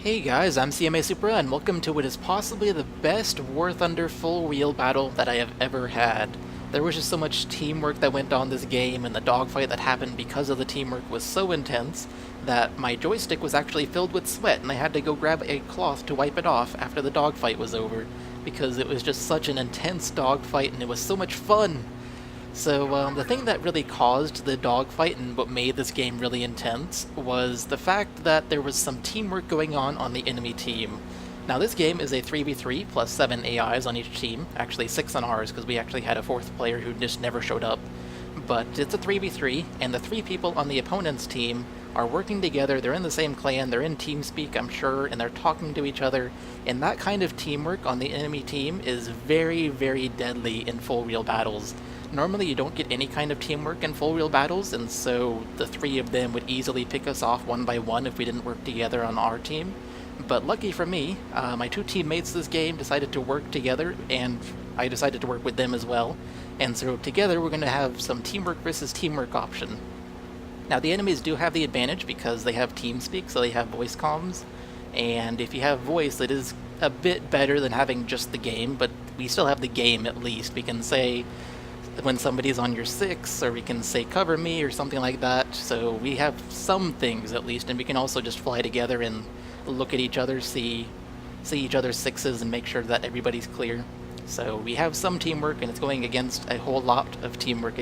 Hey guys, I'm cmasupra and welcome to what is possibly the best War Thunder full wheel battle that I have ever had. There was just so much teamwork that went on this game, and the dogfight that happened because of the teamwork was so intense that my joystick was actually filled with sweat and I had to go grab a cloth to wipe it off after the dogfight was over because it was just such an intense dogfight and it was so much fun. So the thing that really caused the dogfight and what made this game really intense was the fact that there was some teamwork going on the enemy team. Now this game is a 3v3 plus 7 AIs on each team, actually 6 on ours because we actually had a 4th player who just never showed up. But it's a 3v3, and the 3 people on the opponent's team are working together, they're in the same clan, they're in TeamSpeak I'm sure, and they're talking to each other, and that kind of teamwork on the enemy team is very, very deadly in full wheel battles. Normally you don't get any kind of teamwork in full wheel battles, and so the 3 of them would easily pick us off one by one if we didn't work together on our team. But lucky for me, my 2 teammates this game decided to work together, and I decided to work with them as well. And so together we're going to have some teamwork versus teamwork option. Now the enemies do have the advantage because they have TeamSpeak, so they have voice comms. And if you have voice, it is a bit better than having just the game, but we still have the game at least. We can say when somebody's on your 6, or we can say cover me or something like that, so we have some things at least, and we can also just fly together and look at each other, see each other's 6s and make sure that everybody's clear. So we have some teamwork, and it's going against a whole lot of teamwork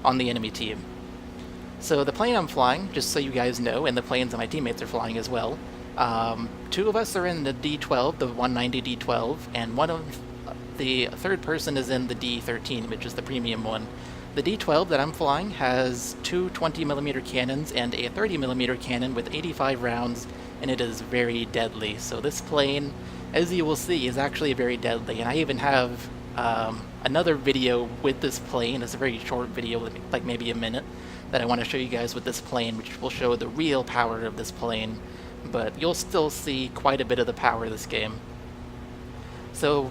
on the enemy team. So the plane I'm flying, just so you guys know, and the planes that my teammates are flying as well, 2 of us are in the D12, the 190 D12, and the 3rd person is in the D13, which is the premium one. The D12 that I'm flying has 2 20mm cannons and a 30mm cannon with 85 rounds, and it is very deadly. So this plane, as you will see, is actually very deadly, and I even have another video with this plane. It's a very short video, like maybe a minute, that I want to show you guys with this plane, which will show the real power of this plane, but you'll still see quite a bit of the power of this game. So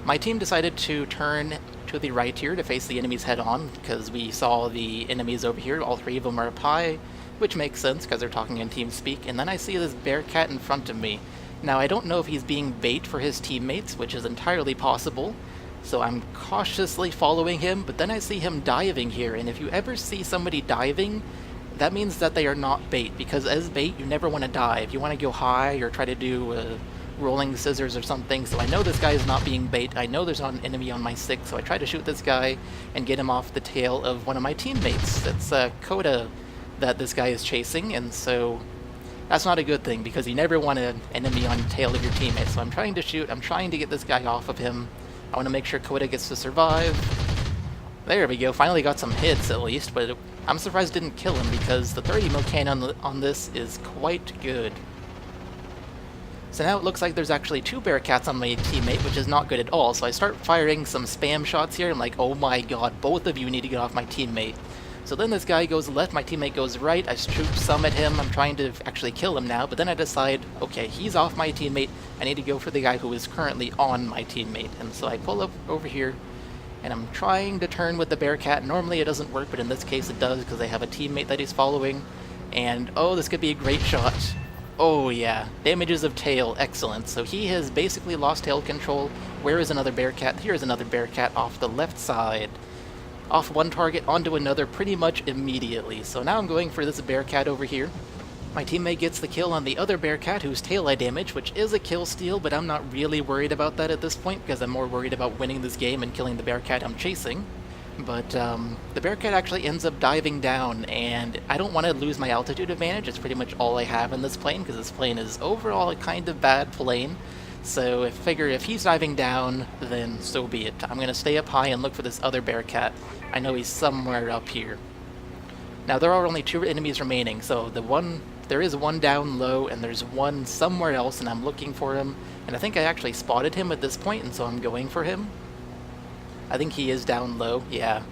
my team decided to turn to the right here to face the enemies head on, because we saw the enemies over here, all 3 of them are up high, which makes sense because they're talking in TeamSpeak, and then I see this Bearcat in front of me. Now I don't know if he's being bait for his teammates, which is entirely possible, so I'm cautiously following him, but then I see him diving here, and if you ever see somebody diving, that means that they are not bait, because as bait you never want to dive. You want to go high or try to do rolling scissors or something, so I know this guy is not being bait. I know there's not an enemy on my 6, so I try to shoot this guy and get him off the tail of one of my teammates. That's Coda that this guy is chasing, and so that's not a good thing because you never want an enemy on the tail of your teammate. So I'm trying to shoot, I'm trying to get this guy off of him. I want to make sure Coda gets to survive. There we go, finally got some hits at least, but I'm surprised it didn't kill him because the 30mm cannon on this is quite good. So now it looks like there's actually 2 Bearcats on my teammate, which is not good at all. So I start firing some spam shots here. I'm like, oh my god, both of you need to get off my teammate. So then this guy goes left, my teammate goes right. I shoot some at him. I'm trying to actually kill him now, but then I decide, okay, he's off my teammate. I need to go for the guy who is currently on my teammate. And so I pull up over here, and I'm trying to turn with the Bearcat. Normally it doesn't work, but in this case it does because I have a teammate that he's following. And oh, this could be a great shot. Oh yeah, damages of tail, excellent. So he has basically lost tail control. Where is another Bearcat? Here's another Bearcat off the left side. Off one target, onto another pretty much immediately. So now I'm going for this Bearcat over here. My teammate gets the kill on the other Bearcat whose tail I damage, which is a kill steal, but I'm not really worried about that at this point because I'm more worried about winning this game and killing the Bearcat I'm chasing. But the Bearcat actually ends up diving down, and I don't want to lose my altitude advantage. It's pretty much all I have in this plane, because this plane is overall a kind of bad plane. So I figure if he's diving down, then so be it. I'm going to stay up high and look for this other Bearcat. I know he's somewhere up here. Now there are only 2 enemies remaining, so there is one down low, and there's one somewhere else, and I'm looking for him. And I think I actually spotted him at this point, and so I'm going for him. I think he is down low, yeah.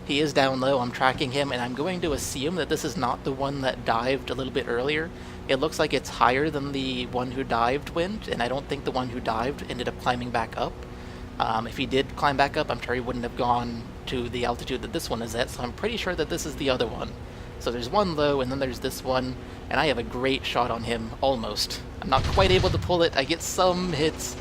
He is down low, I'm tracking him, and I'm going to assume that this is not the one that dived a little bit earlier. It looks like it's higher than the one who dived went, and I don't think the one who dived ended up climbing back up. If he did climb back up, I'm sure he wouldn't have gone to the altitude that this one is at, so I'm pretty sure that this is the other one. So there's one low, and then there's this one, and I have a great shot on him, almost. I'm not quite able to pull it. I get some hits,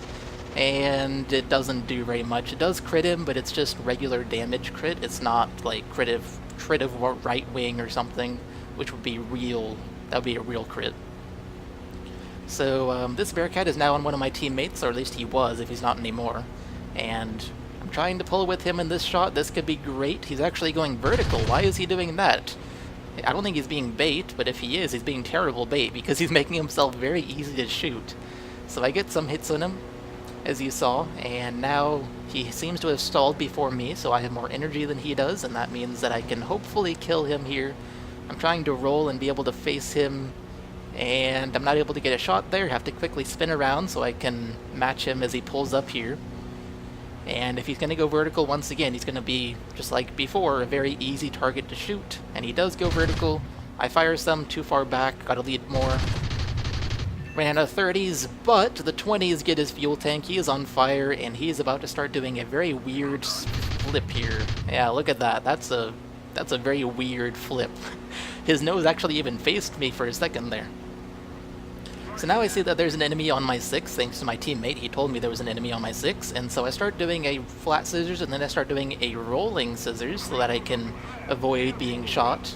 and it doesn't do very much. It does crit him, but it's just regular damage crit. It's not like crit of right wing or something, which would be real. That would be a real crit. So this Bearcat is now on one of my teammates, or at least he was if he's not anymore. And I'm trying to pull with him in this shot. This could be great. He's actually going vertical. Why is he doing that? I don't think he's being bait, but if he is, he's being terrible bait because he's making himself very easy to shoot. So I get some hits on him, as you saw, and now he seems to have stalled before me, so I have more energy than he does, and that means that I can hopefully kill him here. I'm trying to roll and be able to face him, and I'm not able to get a shot there. Have to quickly spin around so I can match him as he pulls up here. And if he's going to go vertical once again, he's going to be, just like before, a very easy target to shoot. And he does go vertical. I fire some too far back, gotta lead more. Ran out of 30s, but the 20s get his fuel tank. He is on fire, and he is about to start doing a very weird flip here. Yeah, look at that. That's a very weird flip. His nose actually even faced me for a second there. So now I see that there's an enemy on my 6, thanks to my teammate. He told me there was an enemy on my 6, and so I start doing a flat scissors, and then I start doing a rolling scissors so that I can avoid being shot.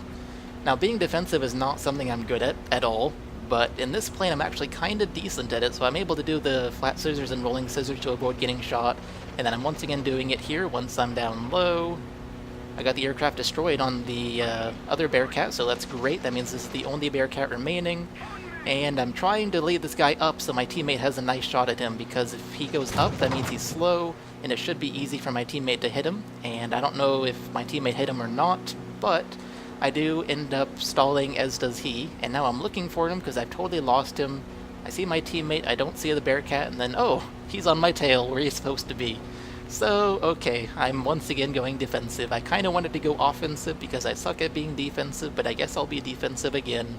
Now, being defensive is not something I'm good at all, but in this plane I'm actually kind of decent at it, so I'm able to do the flat scissors and rolling scissors to avoid getting shot, and then I'm once again doing it here once I'm down low. I got the aircraft destroyed on the other Bearcat, so that's great. That means this is the only Bearcat remaining. And I'm trying to lead this guy up so my teammate has a nice shot at him, because if he goes up, that means he's slow, and it should be easy for my teammate to hit him. And I don't know if my teammate hit him or not, but I do end up stalling, as does he. And now I'm looking for him because I've totally lost him. I see my teammate, I don't see the Bearcat, and then, oh, he's on my tail where he's supposed to be. So, okay, I'm once again going defensive. I kind of wanted to go offensive because I suck at being defensive, but I guess I'll be defensive again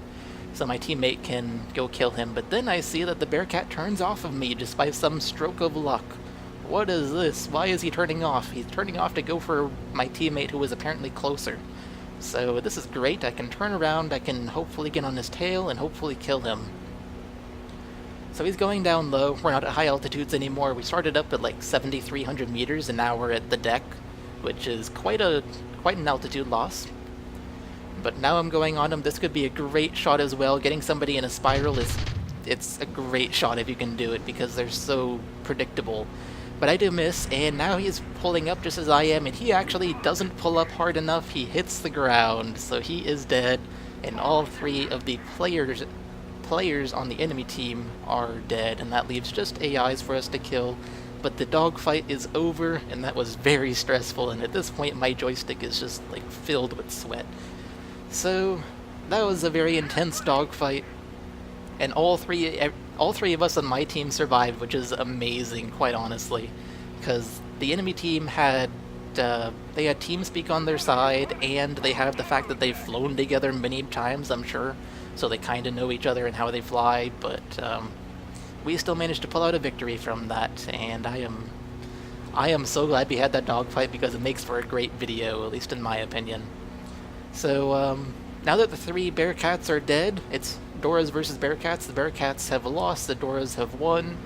so my teammate can go kill him. But then I see that the Bearcat turns off of me just by some stroke of luck. What is this? Why is he turning off? He's turning off to go for my teammate who was apparently closer. So this is great. I can turn around, I can hopefully get on his tail and hopefully kill him. So he's going down low. We're not at high altitudes anymore. We started up at like 7,300 meters and now we're at the deck, which is quite an altitude loss. But now I'm going on him. This could be a great shot as well. Getting somebody in a spiral it's a great shot if you can do it because they're so predictable. But I do miss, and now he's pulling up just as I am, and he actually doesn't pull up hard enough. He hits the ground, so he is dead, and all 3 of the players on the enemy team are dead, and that leaves just AIs for us to kill. But the dogfight is over, and that was very stressful, and at this point my joystick is just like filled with sweat. So that was a very intense dogfight, and all three of us on my team survived, which is amazing, quite honestly, because the enemy team had they had TeamSpeak on their side, and they have the fact that they've flown together many times, I'm sure, so they kind of know each other and how they fly. But we still managed to pull out a victory from that, and I am so glad we had that dogfight because it makes for a great video, at least in my opinion. So now that the 3 Bearcats are dead, it's Doras versus Bearcats. The Bearcats have lost, the Doras have won.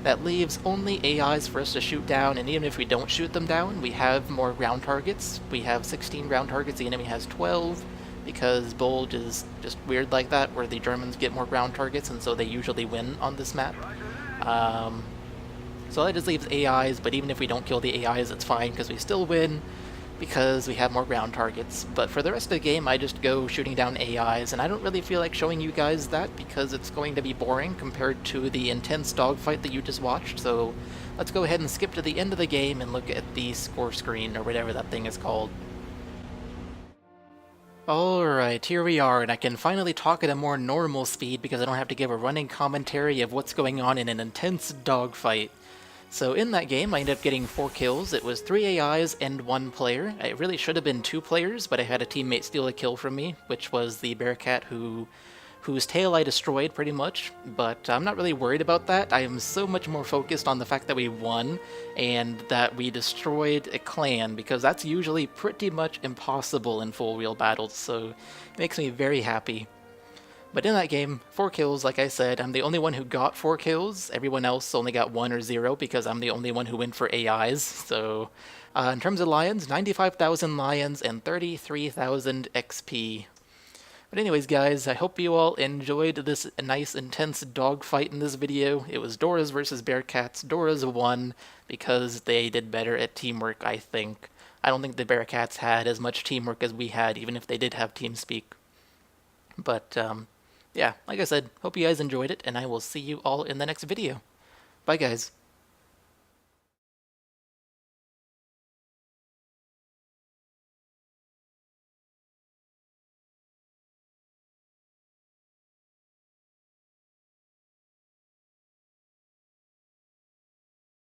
That leaves only AIs for us to shoot down, and even if we don't shoot them down, we have more ground targets. We have 16 ground targets, the enemy has 12, because Bulge is just weird like that, where the Germans get more ground targets, and so they usually win on this map. So that just leaves AIs, but even if we don't kill the AIs, it's fine, because we still win, because we have more ground targets. But for the rest of the game, I just go shooting down AIs, and I don't really feel like showing you guys that because it's going to be boring compared to the intense dogfight that you just watched. So let's go ahead and skip to the end of the game and look at the score screen, or whatever that thing is called. Alright, here we are, and I can finally talk at a more normal speed because I don't have to give a running commentary of what's going on in an intense dogfight. So in that game, I ended up getting 4 kills. It was 3 AIs and 1 player. It really should have been 2 players, but I had a teammate steal a kill from me, which was the Bearcat who whose tail I destroyed pretty much, but I'm not really worried about that. I am so much more focused on the fact that we won and that we destroyed a clan, because that's usually pretty much impossible in full wheel battles, so it makes me very happy. But in that game, 4 kills, like I said, I'm the only one who got 4 kills. Everyone else only got 1 or 0 because I'm the only one who went for AIs. So, in terms of lions, 95,000 lions and 33,000 XP. But anyways, guys, I hope you all enjoyed this nice, intense dogfight in this video. It was Doras versus Bearcats. Doras won because they did better at teamwork, I think. I don't think the Bearcats had as much teamwork as we had, even if they did have TeamSpeak. But, yeah, like I said, hope you guys enjoyed it, and I will see you all in the next video. Bye, guys.